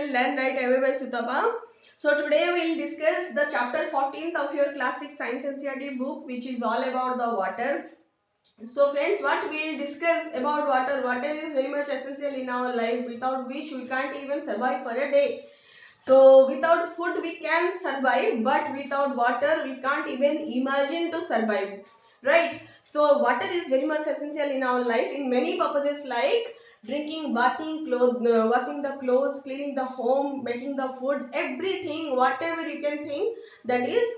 channel Learn Right Away by Sutapa. So today we will discuss the chapter 14th of your class 6 Science NCERT book, which is all about the water. So friends, what we will discuss about water. Water is very much essential in our life, without which we can't even survive for a day. So without food we can survive, but without water we can't even imagine to survive, right? So water is very much essential in our life in many purposes like drinking, bathing, washing the clothes, cleaning the home, making the food, everything, whatever you can think, that is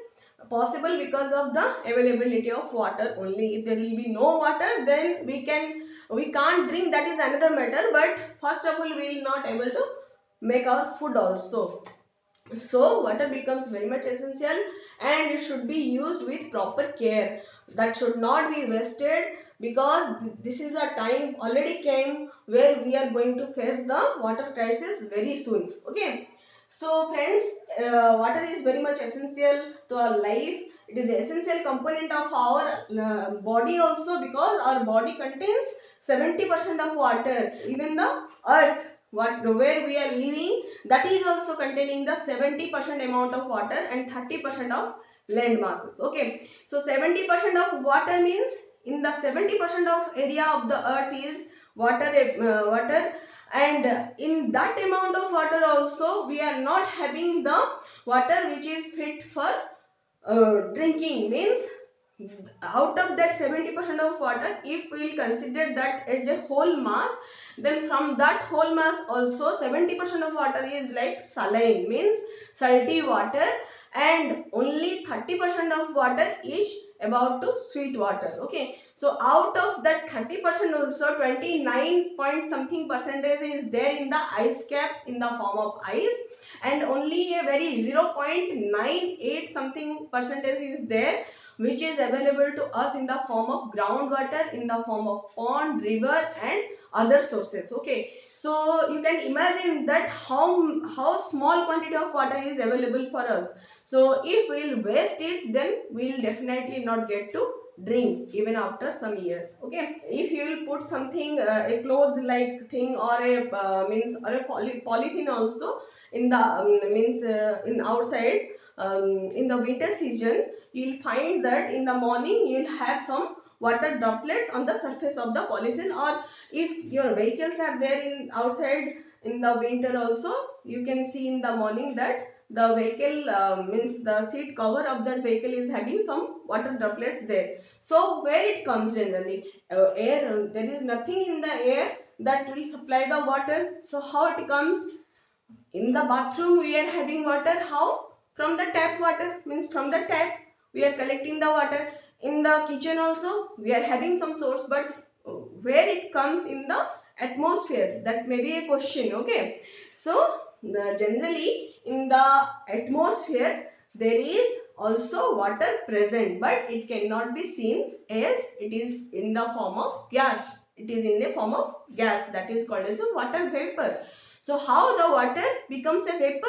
possible because of the availability of water only. If there will be no water, then we can't drink, that is another matter, but first of all we will not able to make our food also. So water becomes very much essential and it should be used with proper care. That should not be wasted, because this is a time already came where we are going to face the water crisis very soon. Okay. So friends, water is very much essential to our life. It is an essential component of our body also, because our body contains 70% of water. Even the earth, where we are living, that is also containing the 70% amount of water and 30% of land masses. Okay, so 70% of water means in the 70% of area of the earth is water, and in that amount of water also we are not having the water which is fit for drinking. Means out of that 70% of water, if we will consider that as a whole mass, then from that whole mass also 70% of water is like saline, means salty water, and only 30% of water is about to sweet water. Okay, so out of that 30% also 29 point something percentage is there in the ice caps in the form of ice, and only a very 0.98 something percentage is there which is available to us in the form of groundwater, in the form of pond, river and other sources. Okay, so you can imagine that how small quantity of water is available for us. So if we will waste it, then we will definitely not get to drink even after some years. Okay, if you will put something a clothes like thing, or a polythene also in the in outside, in the winter season, you will find that in the morning you will have some water droplets on the surface of the polythene, or if your vehicles are there in outside in the winter also, you can see in the morning that the vehicle the seat cover of that vehicle is having some water droplets there. So where it comes generally? Air, there is nothing in the air that will supply the water. So how it comes? In the bathroom we are having water. How? From the tap water, means from the tap we are collecting the water. In the kitchen also we are having some source, but where it comes in the atmosphere, that may be a question. Okay, so generally in the atmosphere there is also water present, but it cannot be seen as it is in the form of gas. It is in the form of gas, that is called as a water vapor. So how the water becomes a vapor?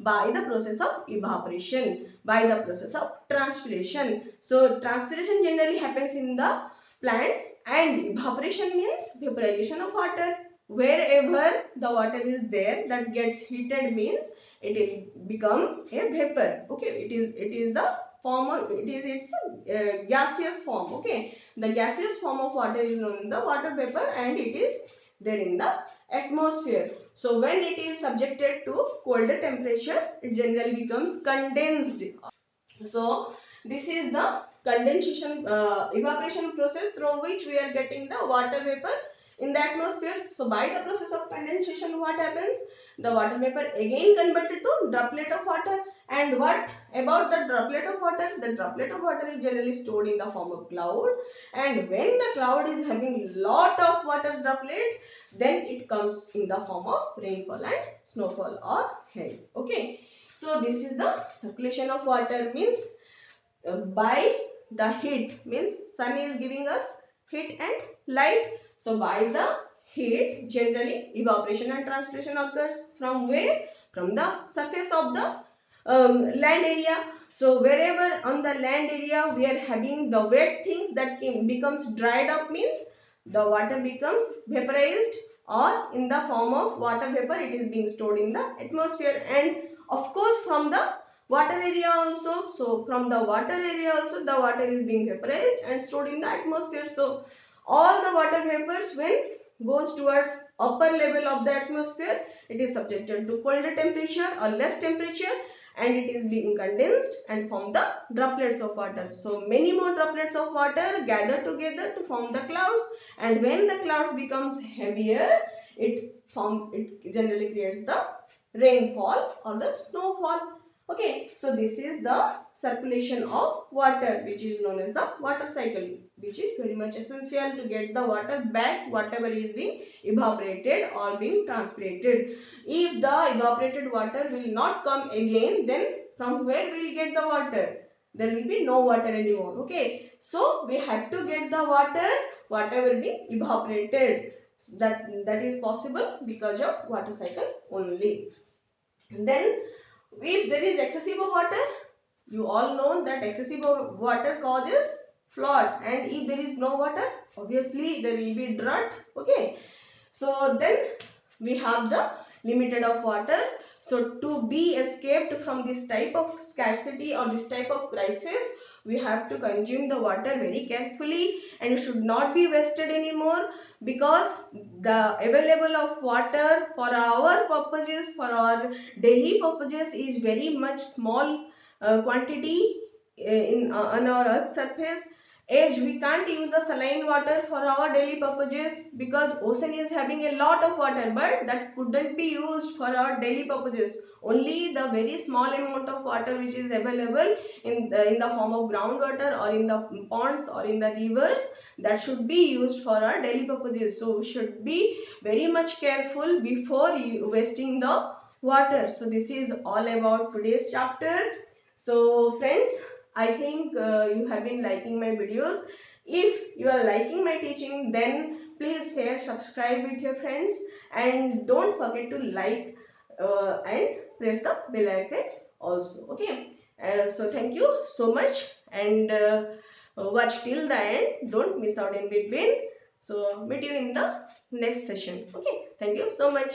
By the process of evaporation, by the process of transpiration. So transpiration generally happens in the plants, and evaporation means vaporization of water. Wherever the water is there, that gets heated, means it will become a vapor. Okay, it is the form of, it is its gaseous form. Okay, the gaseous form of water is known as the water vapor, and it is there in the atmosphere. So when it is subjected to colder temperature, it generally becomes condensed. So this is the condensation evaporation process through which we are getting the water vapor in the atmosphere. So by the process of condensation, what happens? The water vapor again converted to droplet of water. And what about the droplet of water? The droplet of water is generally stored in the form of cloud, and when the cloud is having lot of water droplet, then it comes in the form of rainfall and snowfall or hail. Okay, so this is the circulation of water. Means by the heat, means sun is giving us heat and light. So by the heat, generally evaporation and transpiration occurs. From where? From the surface of the land area. So wherever on the land area we are having the wet things, that becomes dried up, means the water becomes vaporized or in the form of water vapor it is being stored in the atmosphere, and of course from the water area also. So from the water area also the water is being vaporized and stored in the atmosphere. So all the water vapors when goes towards upper level of the atmosphere, it is subjected to colder temperature or less temperature, and it is being condensed and form the droplets of water. So many more droplets of water gather together to form the clouds, and when the clouds becomes heavier, it generally creates the rainfall or the snowfall. Okay, so this is the circulation of water, which is known as the water cycle, which is very much essential to get the water back whatever is being evaporated or being transpirated. If the evaporated water will not come again, then from where we will get the water? There will be no water anymore. Okay, so we have to get the water whatever be evaporated. That is possible because of water cycle only. Then if there is excessive water, you all know that excessive water causes flood, and if there is no water, obviously there will be drought. Okay, so then we have the limited of water. So to be escaped from this type of scarcity or this type of crisis, we have to consume the water very carefully, and it should not be wasted anymore, because the available of water for our purposes, for our daily purposes is very much small quantity on our earth surface. As we can't use the saline water for our daily purposes because ocean is having a lot of water, but that couldn't be used for our daily purposes. Only the very small amount of water which is available in the form of groundwater or in the ponds or in the rivers, that should be used for our daily purposes. So we should be very much careful before wasting the water. So this is all about today's chapter. So friends, I think you have been liking my videos. If you are liking my teaching, then please share, subscribe with your friends, and don't forget to like and press the bell icon also. Okay. So thank you so much, and watch till the end. Don't miss out in between. So meet you in the next session. Okay. Thank you so much.